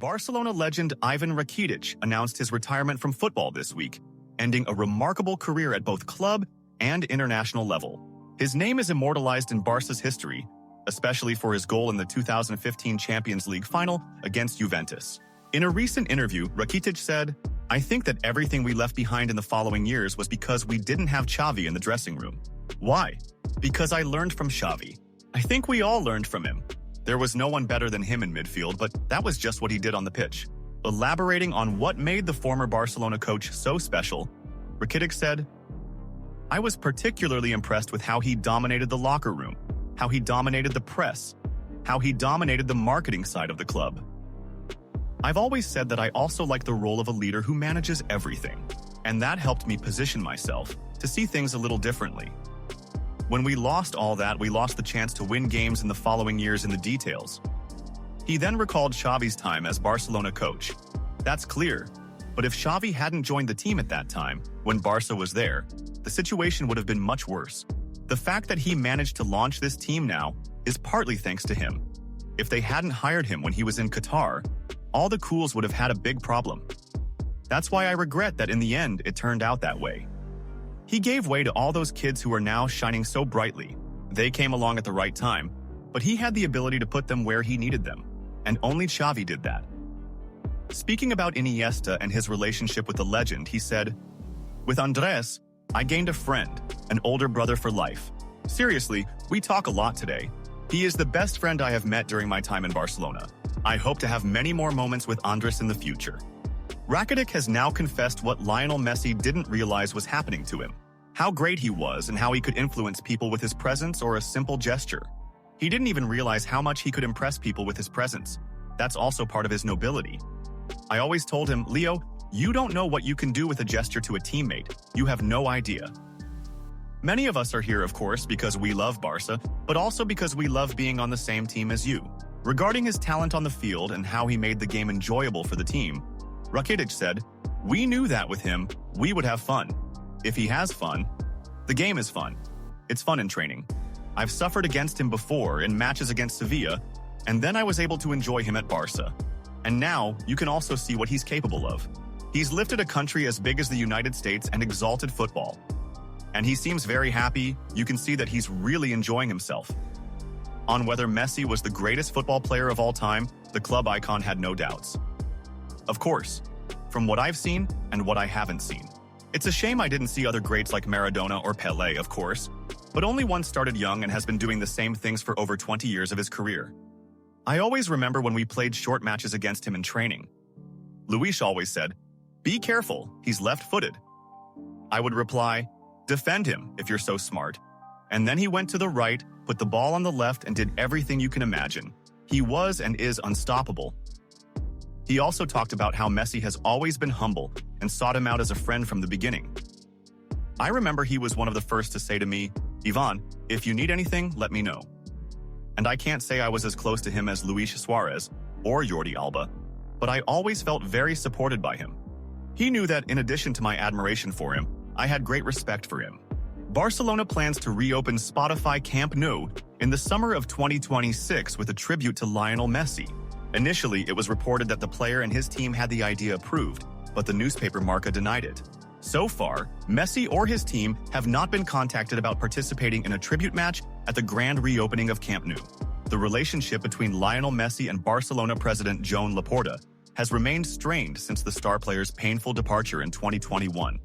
Barcelona legend Ivan Rakitic announced his retirement from football this week, ending a remarkable career at both club and international level. His name is immortalized in Barca's history, especially for his goal in the 2015 Champions League final against Juventus. In a recent interview, Rakitic said, "I think that everything we left behind in the following years was because we didn't have Xavi in the dressing room. Why? Because I learned from Xavi. I think we all learned from him. There was no one better than him in midfield, but that was just what he did on the pitch." Elaborating on what made the former Barcelona coach so special, Rakitic said, "I was particularly impressed with how he dominated the locker room, how he dominated the press, how he dominated the marketing side of the club. I've always said that I also like the role of a leader who manages everything, and that helped me position myself to see things a little differently. When we lost all that, we lost the chance to win games in the following years in the details." He then recalled Xavi's time as Barcelona coach. "That's clear, but if Xavi hadn't joined the team at that time, when Barca was there, the situation would have been much worse. The fact that he managed to launch this team now is partly thanks to him. If they hadn't hired him when he was in Qatar, all the cools would have had a big problem. That's why I regret that in the end it turned out that way. He gave way to all those kids who are now shining so brightly. They came along at the right time, but he had the ability to put them where he needed them, and only Xavi did that." Speaking about Iniesta and his relationship with the legend, he said, "With Andres, I gained a friend, an older brother for life. Seriously, we talk a lot today. He is the best friend I have met during my time in Barcelona. I hope to have many more moments with Andres in the future." Rakitic has now confessed what Lionel Messi didn't realize was happening to him. How great he was and how he could influence people with his presence or a simple gesture. He didn't even realize how much he could impress people with his presence. That's also part of his nobility. "I always told him, Leo, you don't know what you can do with a gesture to a teammate. You have no idea." Many of us are here, of course, because we love Barca, but also because we love being on the same team as you. Regarding his talent on the field and how he made the game enjoyable for the team, Rakitic said, "We knew that with him, we would have fun. If he has fun, the game is fun. It's fun in training. I've suffered against him before in matches against Sevilla, and then I was able to enjoy him at Barca. And now you can also see what he's capable of. He's lifted a country as big as the United States and exalted football. And he seems very happy. You can see that he's really enjoying himself." On whether Messi was the greatest football player of all time, the club icon had no doubts. "Of course, from what I've seen and what I haven't seen. It's a shame I didn't see other greats like Maradona or Pelé, of course, but only one started young and has been doing the same things for over 20 years of his career. I always remember when we played short matches against him in training. Luis always said, 'Be careful, he's left-footed.' I would reply, 'Defend him if you're so smart.' And then he went to the right, put the ball on the left, and did everything you can imagine. He was and is unstoppable." He also talked about how Messi has always been humble and sought him out as a friend from the beginning. "I remember he was one of the first to say to me, 'Ivan, if you need anything, let me know.' And I can't say I was as close to him as Luis Suarez or Jordi Alba, but I always felt very supported by him. He knew that in addition to my admiration for him, I had great respect for him." Barcelona plans to reopen Spotify Camp Nou in the summer of 2026 with a tribute to Lionel Messi. Initially, it was reported that the player and his team had the idea approved, but the newspaper Marca denied it. So far, Messi or his team have not been contacted about participating in a tribute match at the grand reopening of Camp Nou. The relationship between Lionel Messi and Barcelona president Joan Laporta has remained strained since the star player's painful departure in 2021.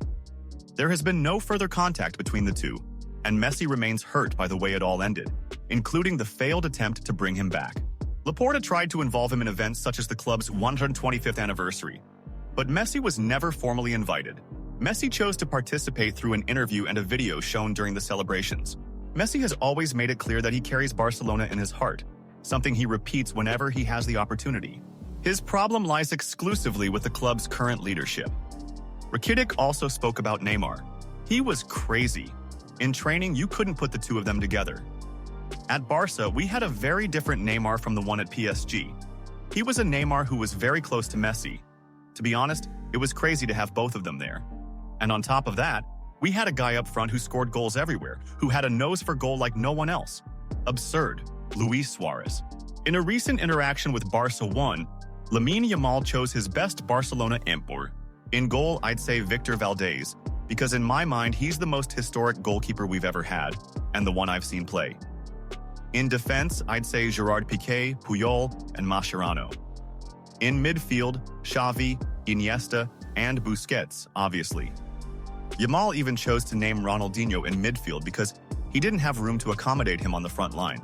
There has been no further contact between the two, and Messi remains hurt by the way it all ended, including the failed attempt to bring him back. Laporta tried to involve him in events such as the club's 125th anniversary, but Messi was never formally invited. Messi chose to participate through an interview and a video shown during the celebrations. Messi has always made it clear that he carries Barcelona in his heart, something he repeats whenever he has the opportunity. His problem lies exclusively with the club's current leadership. Rakitic also spoke about Neymar. "He was crazy. In training, you couldn't put the two of them together. At Barca, we had a very different Neymar from the one at PSG. He was a Neymar who was very close to Messi. To be honest, it was crazy to have both of them there. And on top of that, we had a guy up front who scored goals everywhere, who had a nose for goal like no one else. Absurd." Luis Suarez. In a recent interaction with Barca 1, Lamine Yamal chose his best Barcelona import. In goal, I'd say Victor Valdez, because in my mind, he's the most historic goalkeeper we've ever had, and the one I've seen play. In defense, I'd say Gerard Piqué, Puyol, and Mascherano. In midfield, Xavi, Iniesta, and Busquets, obviously. Yamal even chose to name Ronaldinho in midfield because he didn't have room to accommodate him on the front line.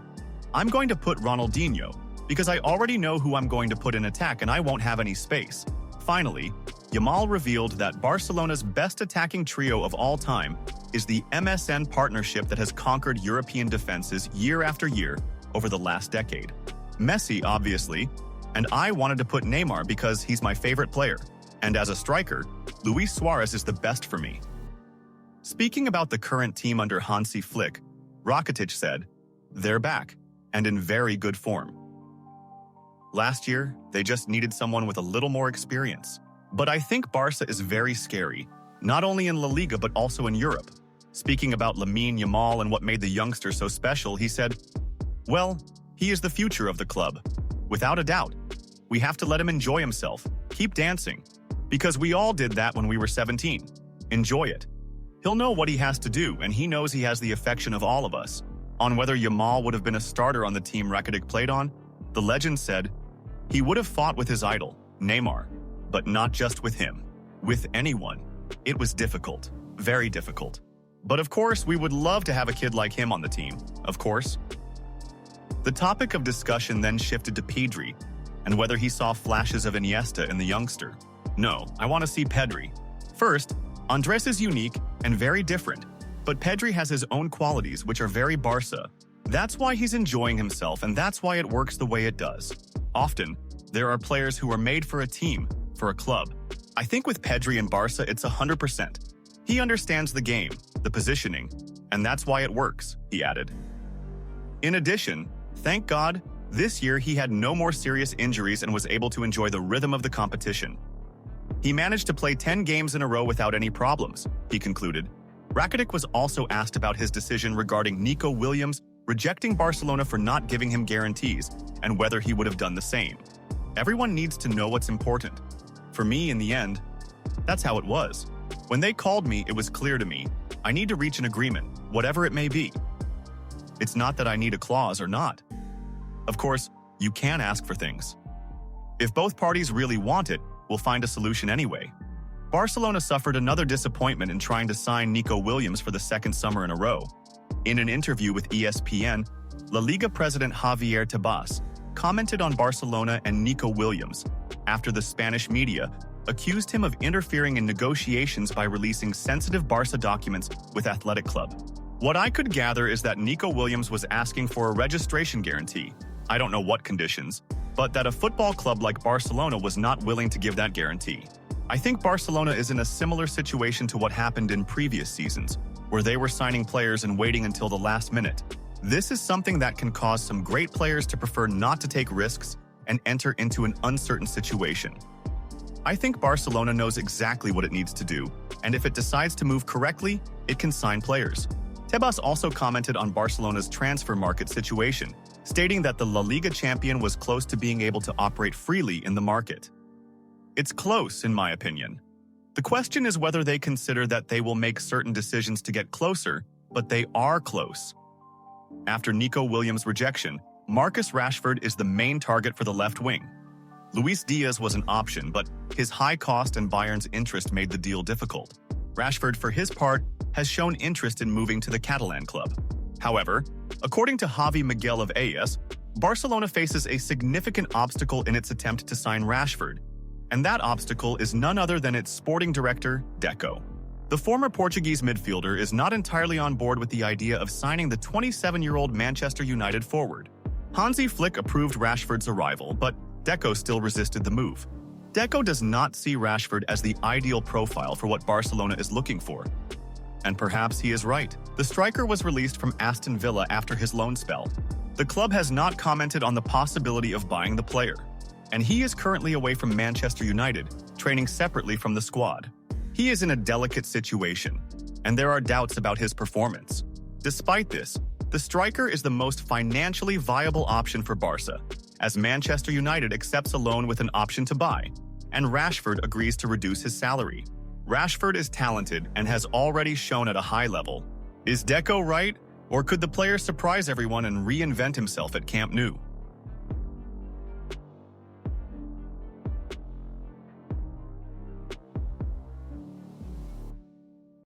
I'm going to put Ronaldinho because I already know who I'm going to put in attack and I won't have any space. Finally, Yamal revealed that Barcelona's best attacking trio of all time is the MSN partnership that has conquered European defenses year after year over the last decade. Messi, obviously, and I wanted to put Neymar because he's my favorite player. And as a striker, Luis Suarez is the best for me. Speaking about the current team under Hansi Flick, Rakitic said, "They're back, and in very good form. Last year, they just needed someone with a little more experience. But I think Barca is very scary, not only in La Liga but also in Europe." Speaking about Lamine Yamal and what made the youngster so special, he said, "Well, he is the future of the club. Without a doubt. We have to let him enjoy himself, keep dancing, because we all did that when we were 17. Enjoy it. He'll know what he has to do, and he knows he has the affection of all of us." On whether Yamal would have been a starter on the team Rakitic played on, the legend said, "He would have fought with his idol, Neymar, but not just with him. With anyone. It was difficult, very difficult. But of course, we would love to have a kid like him on the team, of course." The topic of discussion then shifted to Pedri, and whether he saw flashes of Iniesta in the youngster. No, I want to see Pedri. First, Andres is unique and very different, but Pedri has his own qualities which are very Barca. That's why he's enjoying himself, and that's why it works the way it does. Often, there are players who are made for a team, for a club. I think with Pedri and Barca, it's 100%. He understands the game, the positioning, and that's why it works, he added. In addition, thank God, this year he had no more serious injuries and was able to enjoy the rhythm of the competition. He managed to play 10 games in a row without any problems, he concluded. Rakitic was also asked about his decision regarding Nico Williams rejecting Barcelona for not giving him guarantees and whether he would have done the same. Everyone needs to know what's important. For me, in the end, that's how it was. When they called me, it was clear to me, I need to reach an agreement, whatever it may be. It's not that I need a clause or not. Of course, you can ask for things. If both parties really want it, we'll find a solution anyway. Barcelona suffered another disappointment in trying to sign Nico Williams for the second summer in a row. In an interview with ESPN, La Liga president Javier Tebas commented on Barcelona and Nico Williams after the Spanish media accused him of interfering in negotiations by releasing sensitive Barca documents with Athletic Club. What I could gather is that Nico Williams was asking for a registration guarantee. I don't know what conditions, but that a football club like Barcelona was not willing to give that guarantee. I think Barcelona is in a similar situation to what happened in previous seasons, where they were signing players and waiting until the last minute. This is something that can cause some great players to prefer not to take risks and enter into an uncertain situation. I think Barcelona knows exactly what it needs to do, and if it decides to move correctly, it can sign players. Tebas also commented on Barcelona's transfer market situation, stating that the La Liga champion was close to being able to operate freely in the market. It's close, in my opinion. The question is whether they consider that they will make certain decisions to get closer, but they are close. After Nico Williams' rejection, Marcus Rashford is the main target for the left wing. Luis Diaz was an option, but his high cost and Bayern's interest made the deal difficult. Rashford, for his part, has shown interest in moving to the Catalan club. However, according to Javi Miguel of AS, Barcelona faces a significant obstacle in its attempt to sign Rashford, and that obstacle is none other than its sporting director, Deco. The former Portuguese midfielder is not entirely on board with the idea of signing the 27-year-old Manchester United forward. Hansi Flick approved Rashford's arrival, but Deco still resisted the move. Deco does not see Rashford as the ideal profile for what Barcelona is looking for. And perhaps he is right. The striker was released from Aston Villa after his loan spell. The club has not commented on the possibility of buying the player, and he is currently away from Manchester United, training separately from the squad. He is in a delicate situation, and there are doubts about his performance. Despite this, the striker is the most financially viable option for Barca, as Manchester United accepts a loan with an option to buy, and Rashford agrees to reduce his salary. Rashford is talented and has already shown at a high level. Is Deco right, or could the player surprise everyone and reinvent himself at Camp Nou?